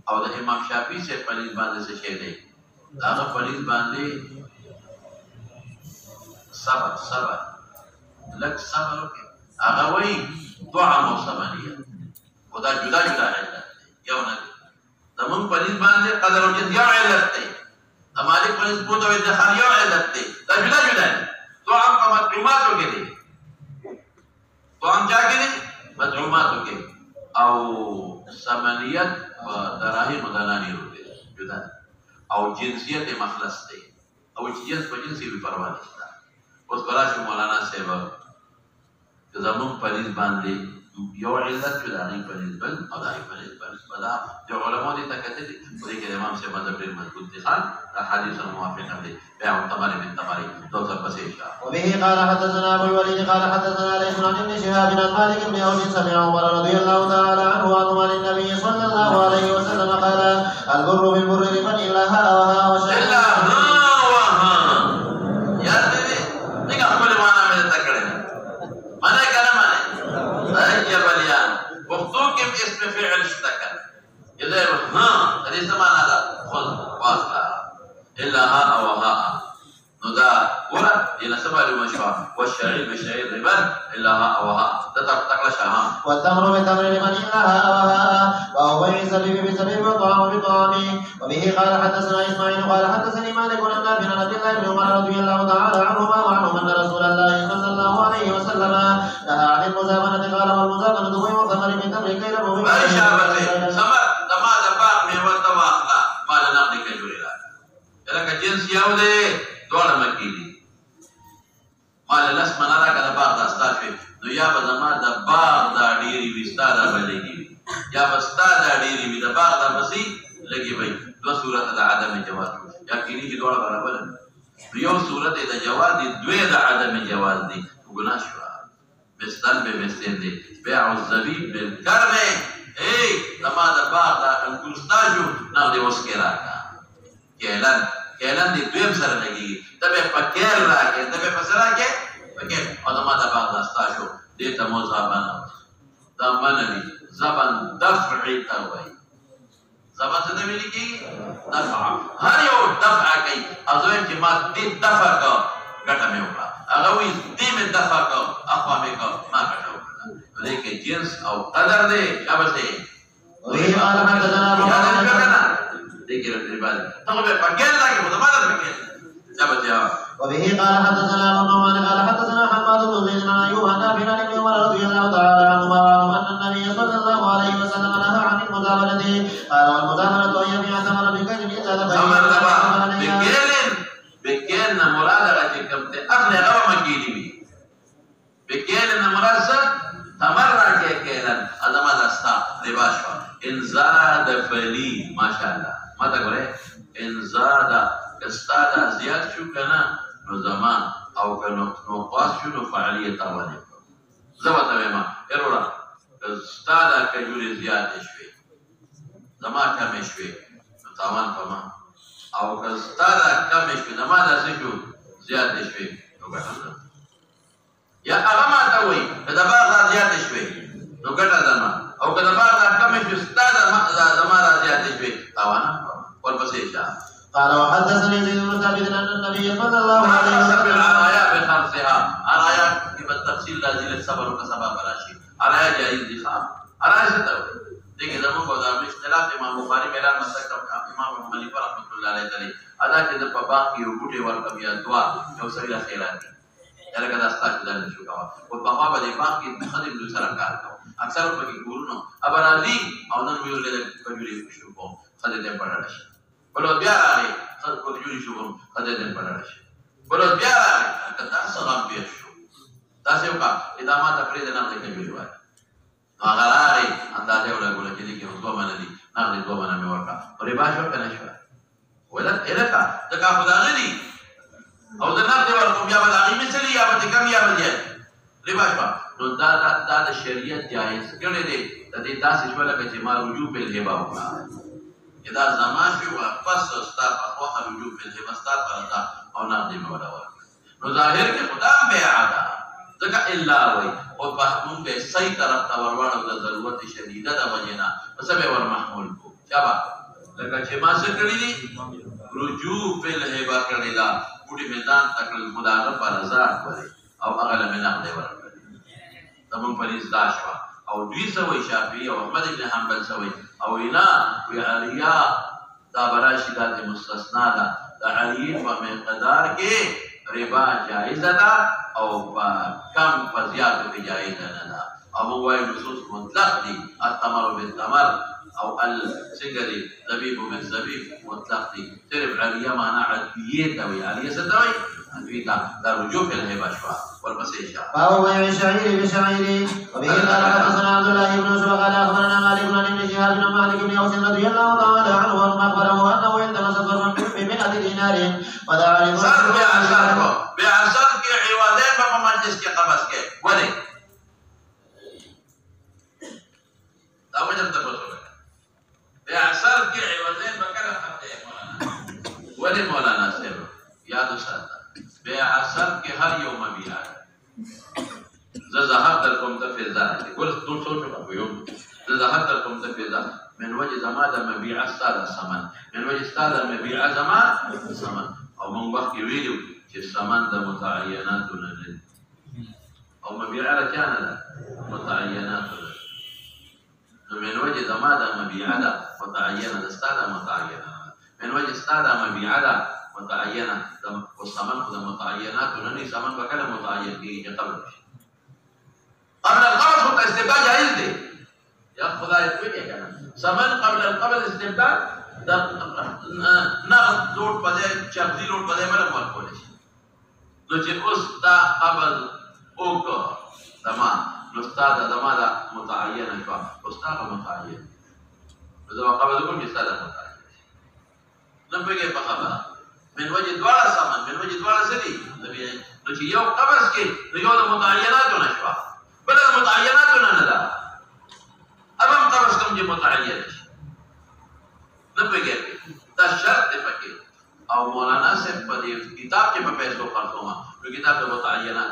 [SPEAKER 1] او د امام شافعي سے پلیز باندې څه شی دی دا پلیز باندې صبر لک صبر وکي هغه وایي دعا او ثمانيه خدا جدا جدا علت یو نه زمون پلیز باندې قدر او جد یو علت دی د مالک پلیز بوت او ادخار یو علت دی دا جدا جدا دعا په مطلوباتو کې دی دعا چا کې دی مطلوباتو کې او ثمانیت و دراهم دلانی روپے جدا او جنسیت مخلص دی او جنس په جنسي به پروا نشته اوس براش مولانا صاحب زمون پلیز باندې یو علت جدا نه پلیز بل او دای پلیز بل بلا جو علماء دي تکته دي په دې کې امام صاحب مذهب ډیر مضبوط دي خان دا حدیث موافق دي بیا تمام من تمام دوسر پسې
[SPEAKER 2] وبه قال حدثنا ابو الوليد قال حدثنا ليس عن ابن شهاب عن مالك بن اوس سمع عمر رضي الله تعالى عنه عن النبي صلى الله عليه وسلم قال البر بالبر لمن الا ها وها وشاء
[SPEAKER 1] يا دې دغه خپل معنا مې تکړه معنا کله معنا جبليان وقتو کې اسم فعل اشتكى الا ها دې سمانا ده خذ واصله الا ها وها ندا ورا الى سبع المشروع والشعير بالشعير ربا الا ها وها تتقل شها
[SPEAKER 2] والتمر بتمر لمن الا ها وها وهو بسبب بسبب وطعام بطعام. وبه قال حدثنا اسماعيل قال حدثني مالك عن نافع عن عبد الله بن عمر رضي الله تعالى عنهما وعنهم ان رسول الله صلى الله عليه وسلم نهى عن المزابنه قال والمزابنه بيع ثمر من تمر كيل
[SPEAKER 1] ثمر دما دباغ من وتواخلا ما لنقد كجوري لکه جنس یو دی دواړه مکې دي ما له لس منه راکړه د باغ دا ستا شوې نو یا به زما د باغ دا ډېرې وي ستا دا به لږې وي یا به ستا دا ډېرې وي د باغ دا بسې لږې وي دوه صورته د عدم جواز یقیني چې دواړه برابر دي یو صورت د جواز دي دوی د عدم جواز دي ګناه شوه مثل به مثل دی بیع الزبیب بالکرم ای زما د باغ دا انګور ستا شو نغدې اوس کې راکړه کیلن دی دویم سره لګېږي ته به په کیل راکړې ته به په څه راکړې په کیل او زما د باغ دا ستا شو دې ته مو زبن دا منه دي زبن دفعي ته وایي زبن څه ته ویل کېږي دفع هر یو دفع کوي او زه وایم چې ما دې دفع کړه ګټه مې وکړه هغه وایي دې مې دفع کړه اخوا مې کړه ما ګټه وکړه نو دې کې جنس او قدر دی شاباس دی
[SPEAKER 2] وبه قال حدثنا ابو وبه قال حدثنا ابو نعمان قال حدثنا حماد بن زيد عن ايوب عن نافع عن ابن عمر رضي الله تعالى عنهما وعنه ان النبي صلى الله عليه وسلم نهى عن المزابنه قال والمزابنه هي بيع ثمر بكلم زاد
[SPEAKER 1] بكيل مراد راجكم اغلى غوا مكيلي بكيل مراد ثمر راجكيلا هذا ما دستا رباشوا ان زاد فلي ما شاء الله ما تقول ان زاد استاد زیات شو کنه نو زمان او کنه نو خاص شو نو فعالیت اوله زبطه ما ارورا استاد کجوري زیات شوي زما کم شوي نو تاوان پما او که استاد کم شوي زما د شو زیات شوي نو ګټه یا هغه ما ته وای د باغ زیات شوي نو ګټه زما او که د باغ کم شوي استاد زما زیات شوي تاوان ورپسې شه
[SPEAKER 2] قال وحدثني زيد بن ثابت ان النبي صلى الله عليه وسلم
[SPEAKER 1] الرايا بخمسها الرايا کی بالتفصیل لازم صبر و سبب راشي الرايا جائز دي خام الرايا څه ته دغه زمو په دامه اختلاف امام بخاری بیان مسلک امام ابو حنیفه رحمۃ اللہ علیہ تعالی ادا کې د په باغ کې یو بوټي ورکم یا دعا یو سړي خیرات یلکه دا ستاسو د شو کا او په هغه باندې باغ کې خدای د سره کار کوي اکثر په کې ګورونو ابرازي او نن ویل د کجوري شو کو خدای دې پړل شي بلو بیا راغی خلق کو جوړی شو خدای دې پړل شي بلو بیا راغی کدا څنګه بیا شو تاسو کا ادامه تفرید نه لکه جوړی وای هغه راغی اندازه ولا ګول چې دې کې وځو باندې دي نه دې دوه باندې ورکا پرې باشو کنه شو ولت الکا دغه خدای غني او د نه دې ورکو بیا باندې مثلی یا به کم یا به لباشا نو دا د شریعت جایز کړي دي د دې تاسو شوله کې چې ما رجوع په هبه وکړه اذا زمان شو واپس استا په خو رجوع په هبه استا پردا او نه دې مولا ورکړه نو ظاهر کې خدا بیع ده ځکه الا وای او په موږ به صحیح طرف ته ورواړو د ضرورت شدیده د وجینا پس به ور محمول کو شابه لکه چې ما څه کړی دي رجوع په هبه کړی دا پوری میدان تکل مدار پر رضا کوي او هغه له منه دی ورکړي زمون پولیس داشوا او دوی سوي شافعي او احمد بن حنبل سوي او انا وی علیا دا براشي د مستثنا ده د علی په مقدار کې ربا جائز ده او کم فزيات به جائز نه ده او موای نصوص مطلق دي التمر بالتمر او السنجري زبيب بالزبيب مطلق دي صرف علیا معنى عديه توي عليه ستوي أدويتا لا رجوع في الهبة شوى والمسيحة
[SPEAKER 2] فهو بيع الشعير بالشعير وبه قال حدثنا عبد الله بن يوسف قال أخبرنا مالك بن ابن شهاب بن مالك بن أوس رضي الله تعالى عنه وما أخبره أنه التمس ضربا ب100 دينار ودعا
[SPEAKER 1] صار بيع صرف كي عوضين بابا مجلس كي قبس كي ولي لا وجب تبصر بيع صرف كي عوضين بكلا خطيه مولانا ولي مولانا سيبه یادو ساته بیع صرف کې هر یو مبيع ز زهر در کوم ته فضا ګور ټول څه په یو ز زهر در کوم ته فضا من وجه زما د مبيع استاد سمن من وجه استاد مبيع زما سمن او موږ وخت ویلو چې سمن د متعینات نه او مبيع راځنه ده متعینات نو من وجه زما د مبيع ده متعینه د استاد متعینه من وجه استاد مبيع ده متعینه والثمن خذ متعینات ونني ثمن وكان متعین کی قبل قبل القبض خود استبدال جائز دی یا خدای کوي کنه ثمن قبل القبض استبدال د نغد لوټ پدې چابزي لوټ پدې باندې ورکول شي نو چې اوس دا قبض وکړه تمام نو استاد زما دا متعین شو استاد متعین زما قبض کوم چې استاد متعین نو بګه په خبره من وجه دواړه سامان من وجه دواړه سړي نو چې یو قبض کې یو د متعیناتو نشو بل د متعیناتو نه ده ابم قبض کوم چې متعین شي نو بګه دا شرط دی پکې او مولانا صاحب په دې کتاب کې په پیسو خرڅوما نو کتاب د متعینات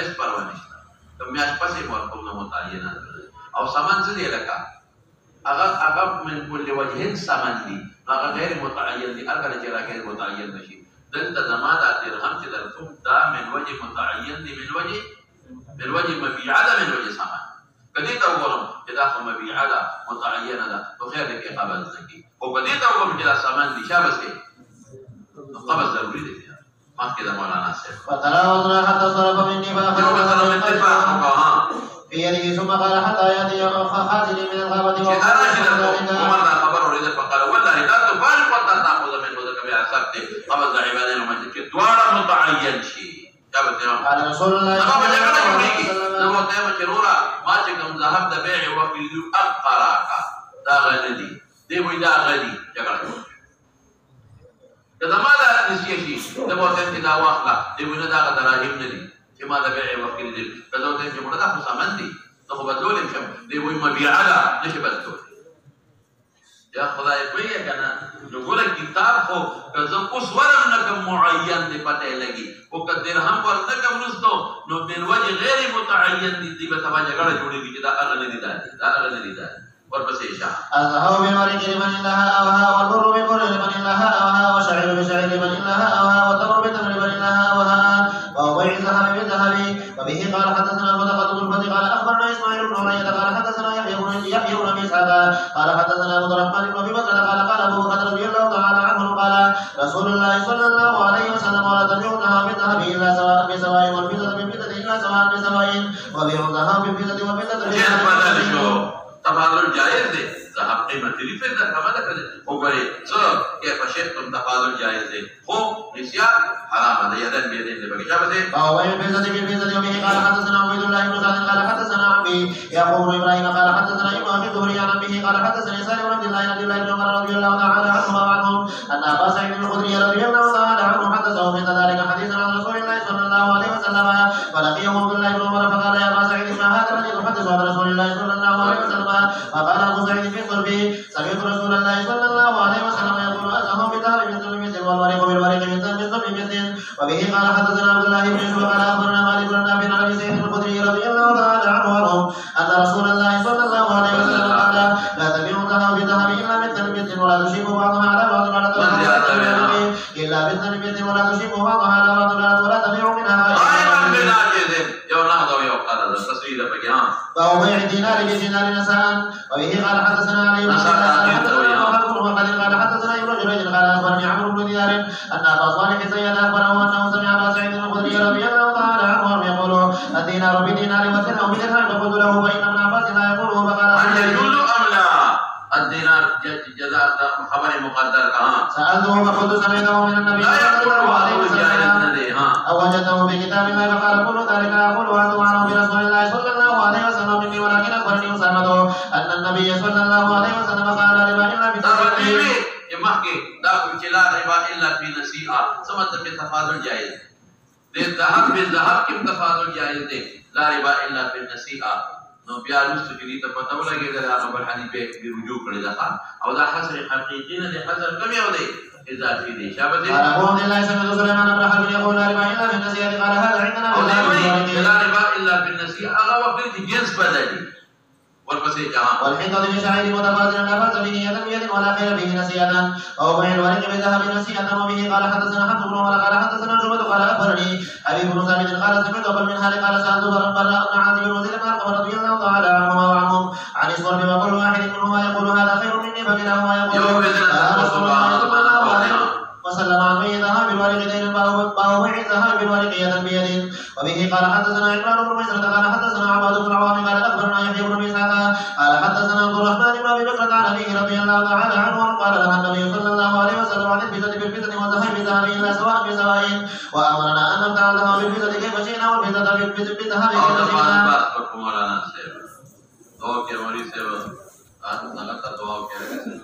[SPEAKER 1] اس پروا نشته کوم میاش پسې ورکوم نو متعینات او سامان څه دی لکه هغه من کل وجه سامان دي هغه غیر متعین دي هغه چې راګر متعین نشي دلته زماده درهم چې درکوم دا من وجه متعین دي من وجه مبيعه ده من وجه سامان کدی ته وګورم چې دا خو مبيعه ده متعینه ده نو خیر دې کې قبض نکي او کدی ته وګورم چې دا سامان دي شابه کې قبض ضروري دي ما کې دا مولانا صاحب
[SPEAKER 2] فتراوضنا حتى صرف مني
[SPEAKER 1] جو مثلا اتفاق وکړه
[SPEAKER 2] في يده ثم قال حتى ياتي خازن من الغابة
[SPEAKER 1] عمر دا خبر اورید فقال والله لا تفارق ولا تاخذ من وذك بعصبته قبض عبادين ومجد کې دواړه متعین شي
[SPEAKER 2] قال رسول الله
[SPEAKER 1] صلى الله عليه وسلم نو ته مچرورا ما چې کوم ذهب د بيع وقت اقراك دا غلدي دی وې دا غلدي جګړه کله ما دا نشي شي د موته کې دا واخلا دی وې دا دراهم نه دي چې ما د بيع وقت دي کله ته چې موږ دا خو سامان دي نو په بدلول شم دی وې مبيعه نشي بدلول یا خدای کوي کنه نو ګوره کتاب خو که زه اوس ورم نکم معین دی پته لګي او که درهم ورنکم رستو نو من وجه غیر متعین دی به تبا جګړه جوړیږي چې دا هغه نه دي دا ورپسې اشاره
[SPEAKER 2] الذهب بالورق لمن لها اوها والبر بالبر لمن لها اوها والشعير بالشعير لمن لها اوها والتمر بالتمر لمن لها اوها وبيع الذهب بالذهب وبه قال حدثنا المتقدم الفتي قال اخبرنا اسماعيل بن علية قال حدثنا يحيى بن ابي اسحاق قال حدثنا عبد الرحمن بن ابي بكر قال ابو بكر رضي الله تعالى عنه قال رسول الله صلى الله عليه وسلم ولا تبيعونها بالذهب الا سواء بسواء والفضة بالفضة الا سواء بسواء وبيع الذهب بالفضة والفضة بالفضة
[SPEAKER 1] تفاضل جائز ہے ذهب قیمت لري فضه کما ده وګورئ څو کې پښتون تفاضل جائز ہے خو نسيان حرام ده یدن به دې بګی شابه ده
[SPEAKER 2] او وين بيزدي بيزدي وبه قال حدثنا عبيد الله بن سعد قال حدثنا ابي يعقوب بن ابراهيم قال حدثنا ابن الزهري عن ابيه قال حدثني سالم بن عبد الله بن عمر رضي الله تعالى عنهما وعنهم ان ابا سعيد الخدري رضي الله تعالى عنه حدثه من ذلك حديثا عن رسول الله صلى الله عليه وسلم ولقيه عبد الله بن عمر فقال يا ابا سعيد ما هذا الذي تحدث عن رسول الله صلى الله عليه وسلم فقال ابو سعيد في قلبه سمعت رسول الله صلى الله عليه وسلم يقول اذهب بالدار مثل مثل والورق بالورق مثل مثل وبه قال حدثنا عبد الله بن يوسف قال اخبرنا مالك بن نافع عن ابي سعيد الخدري رضي الله تعالى عنه ان رسول الله صلى الله عليه وسلم قال لا تبيعوا الذهب بالذهب الا مثل مثل ولا تشيبوا بعضها على بعض ولا الا مثل مثل ولا تشيبوا بعضها على بعض ولا تبيعوا منها وهو بيع الدينار بدينار نساء وبه قال حدثنا علي بن قال حدثنا ابن جريج قال اخبرني عمرو بن دينار ان ابا صالح سيد اخبره انه سمع ابا سعيد الخدري رضي الله تعالى عنه يقول الدينار بدينار والدرهم بدرهم فقلت له فان ابن عباس لا يقوله فقال
[SPEAKER 1] هل يجوز ام لا الدينار جزاء خبر مقدر کہاں
[SPEAKER 2] سالته فقلت سمعته من النبي صلى الله عليه وسلم او وجدته في كتاب الله فقال كل ذلك اقول وانتم اعلم برسول الله صلى الله عليه وسلم مني ولكن اخبرني اسامه ان النبي صلى الله عليه وسلم قال ربا الا بتفاضل
[SPEAKER 1] مخکې دا چې لا ربا الا فی نسیئه سمت په تفاضل جائز دې ذهب به ذهب کې تفاضل جائز دی لا ربا الا فی نسیئه نو بیا رسو کې ته پته ولګي دا خبر حدیث به رجوع کړی دا او دا حصر حقیقی نه دی حصر کمی او دی اضافي دي شابه دي
[SPEAKER 2] قال ابو عبد الله سمعت سليمان بن حرب يقول لا ربا الا في النسيئه قال هذا عندنا
[SPEAKER 1] ولا ربا الا في النسيئه اغا وقت جنس بدلي والبسيط جهان
[SPEAKER 2] والحنطة بشعير متفاضل لا بأس به يدا بيد ولا خير به نسيئة أو بيع الورق بذهب نسيئة وبه قال حدثنا حفص بن عمر قال حدثنا شعبة قال أخبرني حبيب بن ثابت قال سمعت أبا المنهال قال سألت براء بن عازب وزير بن أرقم رضي الله تعالى عنهما وعنهم عن الصرف وكل واحد منهما يقول هذا خير مني فكلاهما يقول رسول الله صلى الله عليه وسلم عن بيع ذهب بالورق دين باو بيع ذهب بالورق يدا بيد وبه قال حدثنا عمران بن ميسرة قال حدثنا عباد بن عوام قال أخبرنا يحيى بن قال حدثنا عبد الرحمن بن ابي بكر عن ابيه رضي الله تعالى عنه قال لها النبي صلى الله عليه وأمرنا أن نتعلم بالفطرة كيف شئنا والفطرة بالذهاب كيف
[SPEAKER 1] और
[SPEAKER 2] شئنا.
[SPEAKER 1] बात पर कुमाराना से दो के मरी से नगत दो के